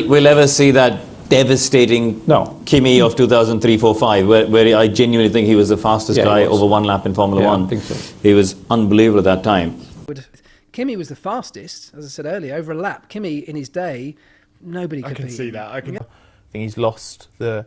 We'll ever see that devastating Kimi of 2003-4-5, where I genuinely think he was the fastest guy over one lap in Formula One. I think so. He was unbelievable at that time. Kimi was the fastest, as I said earlier, over a lap. Kimi, in his day, nobody could beat him. I can see that. I think he's lost the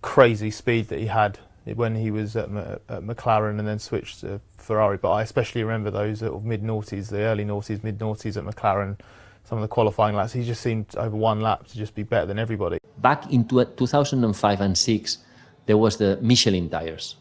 crazy speed that he had when he was at McLaren and then switched to Ferrari. But I especially remember those sort of mid-noughties, the early noughties, mid-noughties at McLaren. Some of the qualifying laps, he just seemed over one lap to just be better than everybody. Back in 2005 and 6, there was the Michelin tires.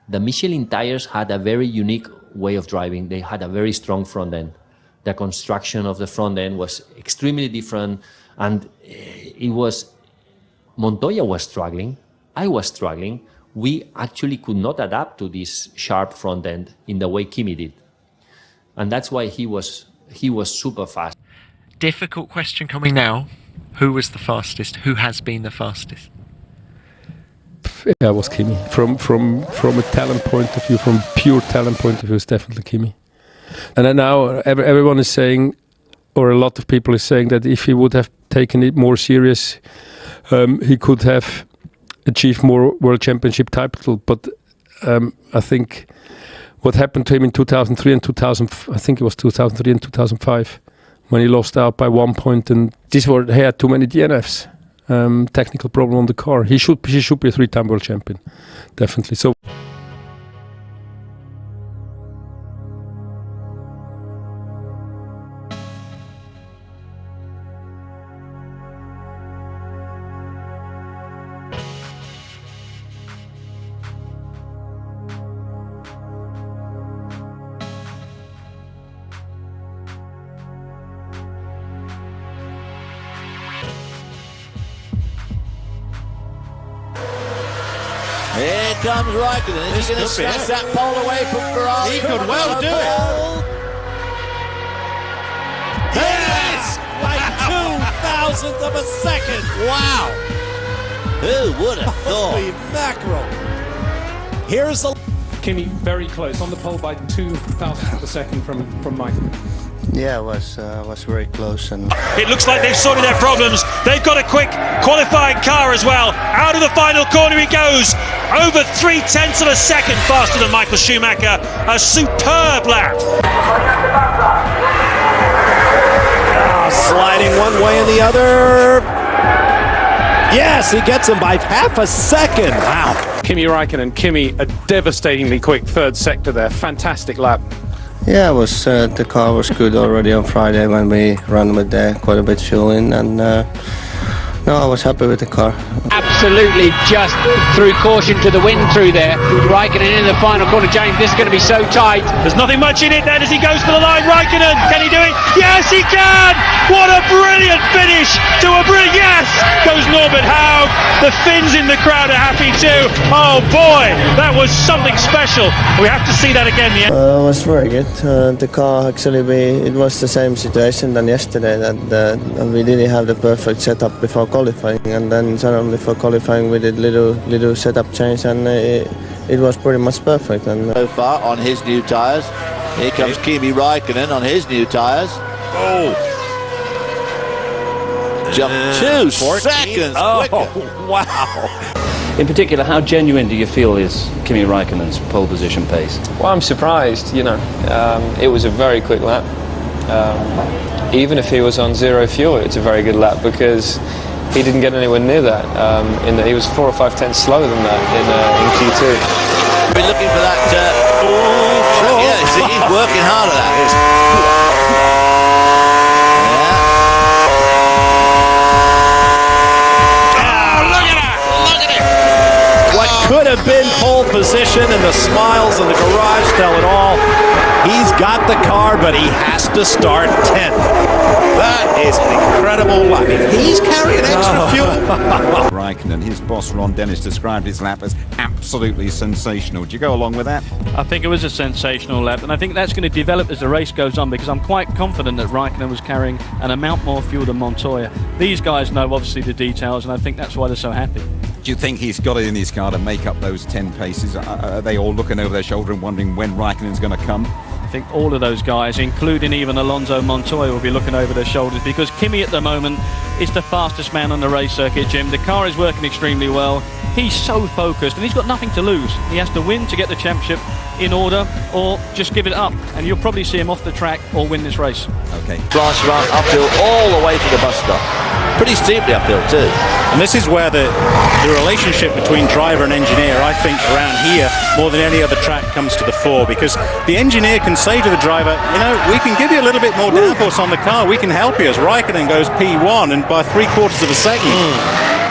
The Michelin tires had a very unique way of driving. They had a very strong front end. The construction of the front end was extremely different, and it was, Montoya was struggling, I was struggling. We actually could not adapt to this sharp front end in the way Kimi did. And that's why he was super fast. Difficult question coming now. Who was the fastest? Who has been the fastest? Yeah, it was Kimi. From a talent point of view, from pure talent point of view, it's definitely Kimi. And then now everyone is saying, or a lot of people is saying, that if he would have taken it more serious, he could have achieved more World Championship titles. But I think what happened to him in 2003 and 2005, when he lost out by 1 point, and he had too many DNFs, technical problem on the car. He should be a 3-time world champion, definitely. So. Here comes Raikkonen. Is he going to snatch that pole away from Ferrari? He could well do it. Yes! By 2,000th of a second. Wow! Who would have thought? Holy mackerel. Here's the... Kimi very close on the pole by 2,000th of a second from Michael. Yeah, it was very close. And it looks like they've sorted their problems. They've got a quick qualifying car as well. Out of the final corner he goes. Over 0.3 of a second faster than Michael Schumacher. A superb lap. Sliding one way and the other. Yes, he gets him by half a second. Wow. Kimi Raikkonen, Kimi, a devastatingly quick third sector there. Fantastic lap. yeah, it was the car was good already on Friday when we ran with quite a bit fuel in, and no, I was happy with the car. Absolutely just threw caution to the wind through there. Raikkonen in the final corner. James, this is going to be so tight. There's nothing much in it then as he goes to the line. Raikkonen, can he do it? Yes, he can! What a brilliant finish to a brilliant... Yes! Goes Norbert Haug. The Finns in the crowd are happy too. Oh boy, that was something special. We have to see that again. It was very good. The car actually, it was the same situation than yesterday, that we didn't have the perfect setup before qualifying, and then suddenly for qualifying we did little setup change, and it was pretty much perfect. And so far on his new tyres, here comes Kimi Raikkonen on his new tyres. Oh, jump 2 seconds quicker. Wow. In particular, how genuine do you feel is Kimi Raikkonen's pole position pace? Well, I'm surprised, you know. It was a very quick lap. Even if he was on zero fuel, it's a very good lap, because he didn't get anywhere near that. He was 4 or 5 tenths slower than that in Q2. We're looking for that. Yeah, he's working hard at that. Could have been pole position, and the smiles in the garage tell it all. He's got the car, but he has to start 10th. That is an incredible lap. He's carrying extra fuel. Raikkonen, his boss Ron Dennis described his lap as absolutely sensational. Do you go along with that? I think it was a sensational lap, and I think that's going to develop as the race goes on, because I'm quite confident that Raikkonen was carrying an amount more fuel than Montoya. These guys know obviously the details, and I think that's why they're so happy. Do you think he's got it in his car to make up those 10 paces? Are they all looking over their shoulder and wondering when Raikkonen's going to come? I think all of those guys, including even Alonso Montoya, will be looking over their shoulders, because Kimi at the moment is the fastest man on the race circuit, Jim. The car is working extremely well. He's so focused, and he's got nothing to lose. He has to win to get the championship in order, or just give it up, and you'll probably see him off the track or win this race. Okay. Flash run uphill all the way to the bus stop. Pretty steeply uphill too. And this is where the relationship between driver and engineer, I think, around here, more than any other track, comes to the fore, because the engineer can say to the driver, you know, we can give you a little bit more downforce on the car, we can help you, as Raikkonen goes P1 and by 3/4 of a second.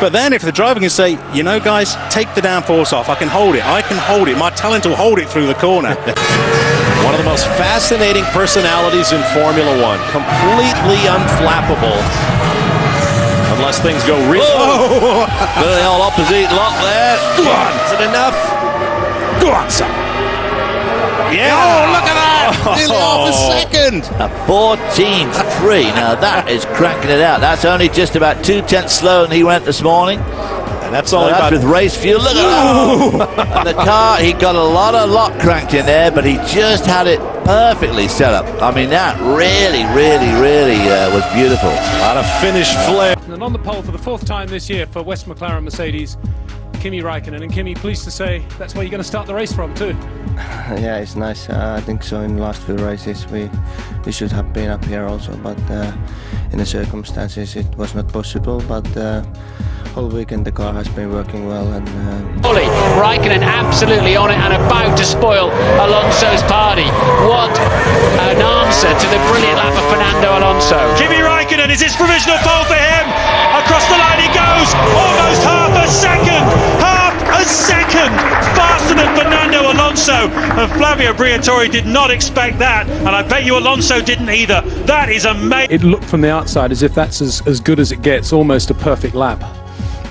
But then if the driver can say, you know guys, take the downforce off, I can hold it, my talent will hold it through the corner. One of the most fascinating personalities in Formula One, completely unflappable. Unless things go really... Oh! Bit of the old opposite lock there. Go on. Is it enough? Go on, son. Yeah. Oh, look at that. Nearly half a second. A 14.3. Now that is cranking it out. That's only just about 2/10 slower than he went this morning. And that's only that's with race fuel. Look at that. And the car, he got a lot of lock cranked in there, but he just had it perfectly set up. I mean, that really was beautiful. A lot of finished flair. And on the pole for the 4th time this year for West McLaren Mercedes, Kimi Raikkonen. And Kimi, pleased to say that's where you're going to start the race from too. Yeah, it's nice. I think so. In the last few races, we should have been up here also, but in the circumstances, it was not possible. But whole weekend the car has been working well, and Raikkonen absolutely on it and about to spoil Alonso's party. What an answer to the brilliant lap of Fernando Alonso. Kimi Raikkonen is his provisional pole for him. Across the line he goes, almost half a second faster than Fernando Alonso. And Flavio Briatore did not expect that, and I bet you Alonso didn't either. That is amazing. It looked from the outside as if that's as good as it gets, almost a perfect lap.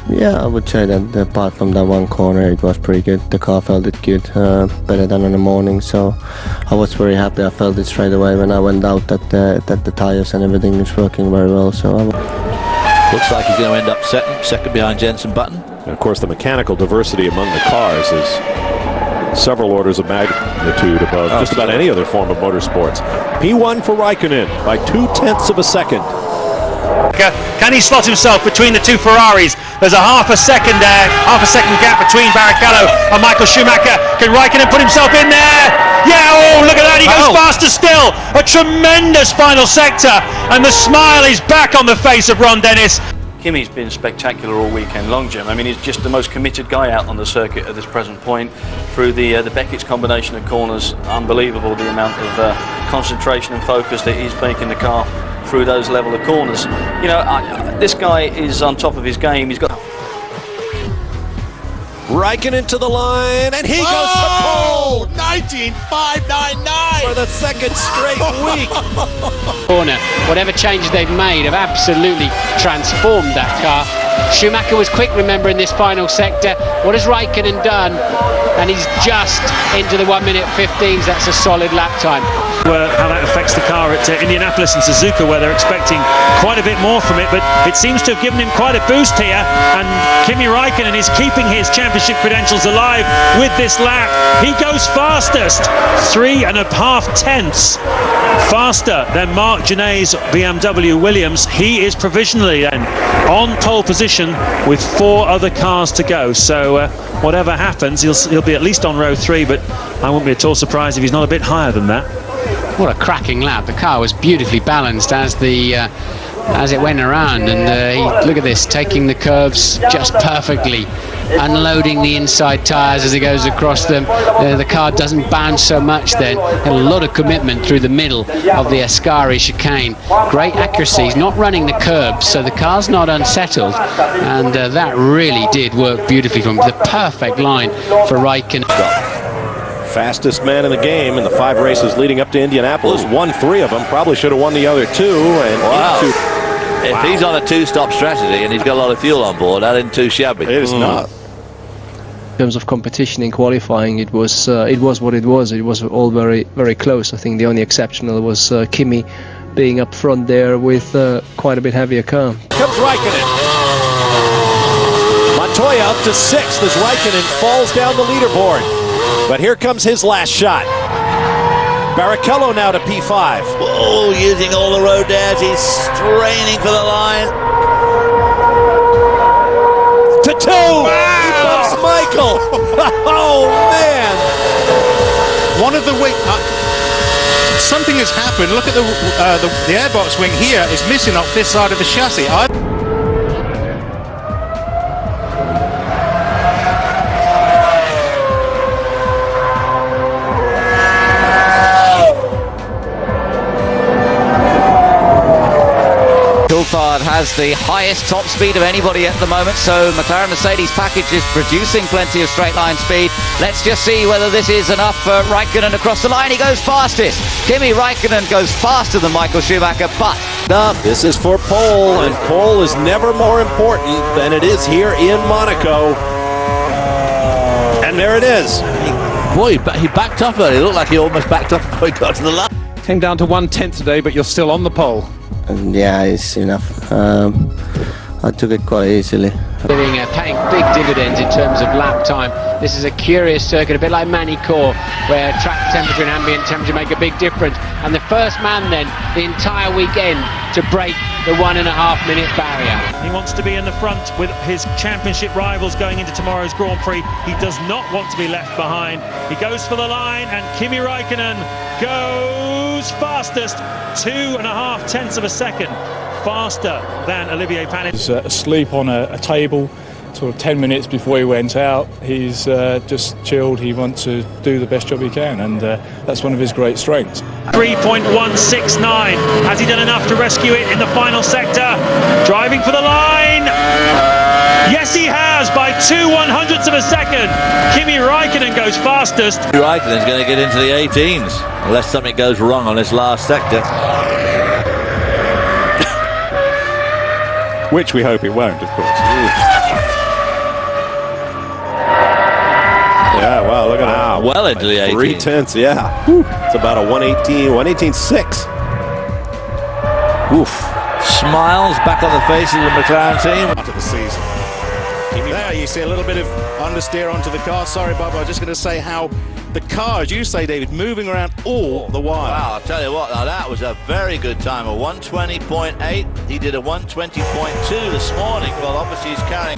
yeah, I would say that apart from that one corner, it was pretty good. The car felt it good, better than in the morning. So I was very happy. I felt it straight away when I went out that the tires and everything is working very well. So looks like he's going to end up second behind Jenson Button. And of course, the mechanical diversity among the cars is several orders of magnitude above just about any other form of motorsports. P1 for Raikkonen by 0.2 of a second. Can he slot himself between the two Ferraris? There's a half a second gap between Barrichello and Michael Schumacher. Can Raikkonen put himself in there? Yeah, oh, look at that, he goes faster still. A tremendous final sector, and the smile is back on the face of Ron Dennis. Kimi's been spectacular all weekend long, Jim. I mean, he's just the most committed guy out on the circuit at this present point. Through the Beckett's combination of corners, unbelievable the amount of concentration and focus that he's making the car through those level of corners. You know, this guy is on top of his game. He's got Raikkonen to the line, and he goes to pole! 19.599 for the second straight week. Corner, whatever changes they've made have absolutely transformed that car. Schumacher was quick, remember, in this final sector. What has Raikkonen done? And he's just into the 1:15. That's a solid lap time. How that affects the car at Indianapolis and Suzuka, where they're expecting quite a bit more from it, but it seems to have given him quite a boost here, and Kimi Raikkonen is keeping his championship credentials alive with this lap. He goes fastest, 3.5 tenths faster than Marc Gené's BMW Williams. He is provisionally then on pole position with 4 other cars to go, so whatever happens, he'll be at least on row 3, but I wouldn't be at all surprised if he's not a bit higher than that. What a cracking lap. The car was beautifully balanced as it went around, and look at this, taking the curves just perfectly, unloading the inside tyres as he goes across them. The car doesn't bounce so much then. Had a lot of commitment through the middle of the Ascari chicane. Great accuracy. He's not running the curbs, so the car's not unsettled, and that really did work beautifully from the perfect line for Raikkonen. Fastest man in the game in the 5 races leading up to Indianapolis. Won 3 of them. Probably should have won the other 2. And wow. If he's on a 2-stop strategy and he's got a lot of fuel on board, that isn't too shabby. It is not. In terms of competition in qualifying, it was what it was. It was all very, very close. I think the only exceptional was Kimi being up front there with quite a bit heavier car. Comes Raikkonen. Montoya up to 6th as Raikkonen falls down the leaderboard. But here comes his last shot. Barrichello now to P5. Oh, using all the road dares, he's straining for the line. to 2. He bumps Michael. Oh, man. One of the wing... something has happened. Look at the airbox wing here is missing off this side of the chassis. Coulthard has the highest top speed of anybody at the moment, so McLaren Mercedes package is producing plenty of straight line speed. Let's just see whether this is enough for Raikkonen across the line. He goes fastest. Kimi Raikkonen goes faster than Michael Schumacher, but this is for pole, and pole is never more important than it is here in Monaco. And there it is. Boy, he backed up early. It looked like he almost backed up before he got to the line. Came down to 1/10 today, but you're still on the pole. And yeah, it's enough. I took it quite easily. Paying big dividends in terms of lap time. This is a curious circuit, a bit like Manicourt, where track temperature and ambient temperature make a big difference. And the first man then, the entire weekend, to break the 1.5 minute barrier. He wants to be in the front with his championship rivals going into tomorrow's Grand Prix. He does not want to be left behind. He goes for the line, and Kimi Raikkonen goes fastest, 2.5 tenths of a second faster than Olivier Panis. He was asleep on a table sort of 10 minutes before he went out. He's just chilled. He wants to do the best job he can, and that's one of his great strengths. 3.169. Has he done enough to rescue it in the final sector? Driving for the line. Yes, he has, by 2/100ths of a second. Kimi Raikkonen goes fastest. Raikkonen's going to get into the 18s unless something goes wrong on this last sector. Which we hope it won't, of course. Yeah, wow, look at that. Well into the 18s. 3/10, yeah. It's about a 118.6. Oof. Smiles back on the faces of the McLaren team. After the season. There you see a little bit of understeer onto the car. Sorry, Bob, I was just going to say how the car, as you say, David, moving around all the while. Wow, I'll tell you what, now that was a very good time. A 120.8. He did a 120.2 this morning. Well, obviously he's carrying...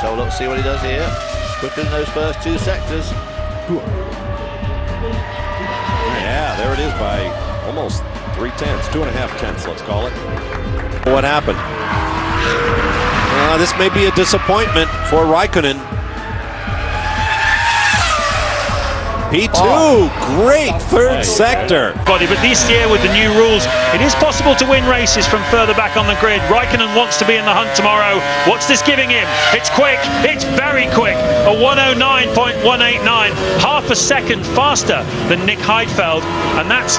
So let's see what he does here. Quicker than those first two sectors. Yeah, there it is by almost 3/10, 2.5 tenths, let's call it. What happened? This may be a disappointment for Raikkonen. P2, great third sector. But this year with the new rules, it is possible to win races from further back on the grid. Raikkonen wants to be in the hunt tomorrow. What's this giving him? It's quick, it's very quick. A 109.189, half a second faster than Nick Heidfeld. And that's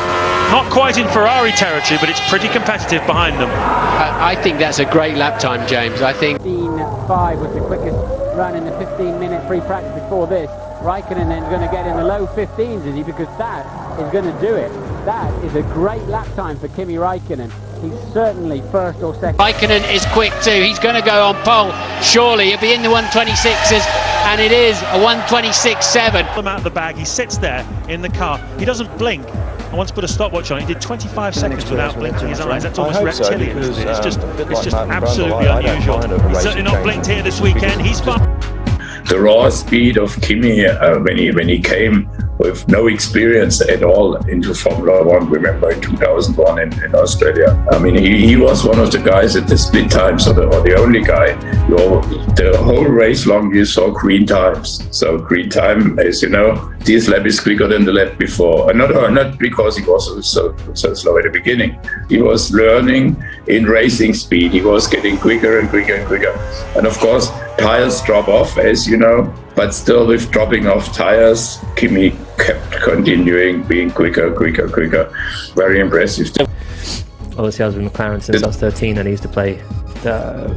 not quite in Ferrari territory, but it's pretty competitive behind them. I think that's a great lap time, James. I think 15.5 was the quickest run in the 15-minute free practice before this. Raikkonen then going to get in the low 15s, is he? Because that is going to do it. That is a great lap time for Kimi Raikkonen. He's certainly first or second. Raikkonen is quick too. He's going to go on pole. Surely he'll be in the 126s, and it is a 126.7. Him out of the bag. He sits there in the car. He doesn't blink. I once put a stopwatch on. He did 25 seconds without blinking his eyes. That's almost reptilian, isn't it? It's just absolutely unusual. He's certainly not blinked here this weekend. He's fine. The raw speed of Kimi when he came with no experience at all into Formula One. Remember in 2001 in Australia. I mean, he was one of the guys at the split times, or the only guy. The whole race long you saw green times. So green time, as you know, this lap is quicker than the lap before. Not because he was so slow at the beginning. He was learning in racing speed. He was getting quicker and quicker and quicker. And of course, tires drop off, as you know, but still with dropping off tires, Kimi kept continuing, being quicker. Very impressive. Obviously, I was with McLaren since I was 13, and I used to play the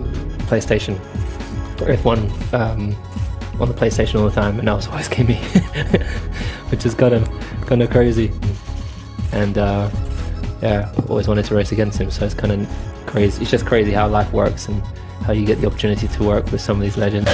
PlayStation F1 on the PlayStation all the time, and I was always Kimi, which is kind of crazy. And always wanted to race against him. So it's kind of crazy. It's just crazy how life works and how you get the opportunity to work with some of these legends.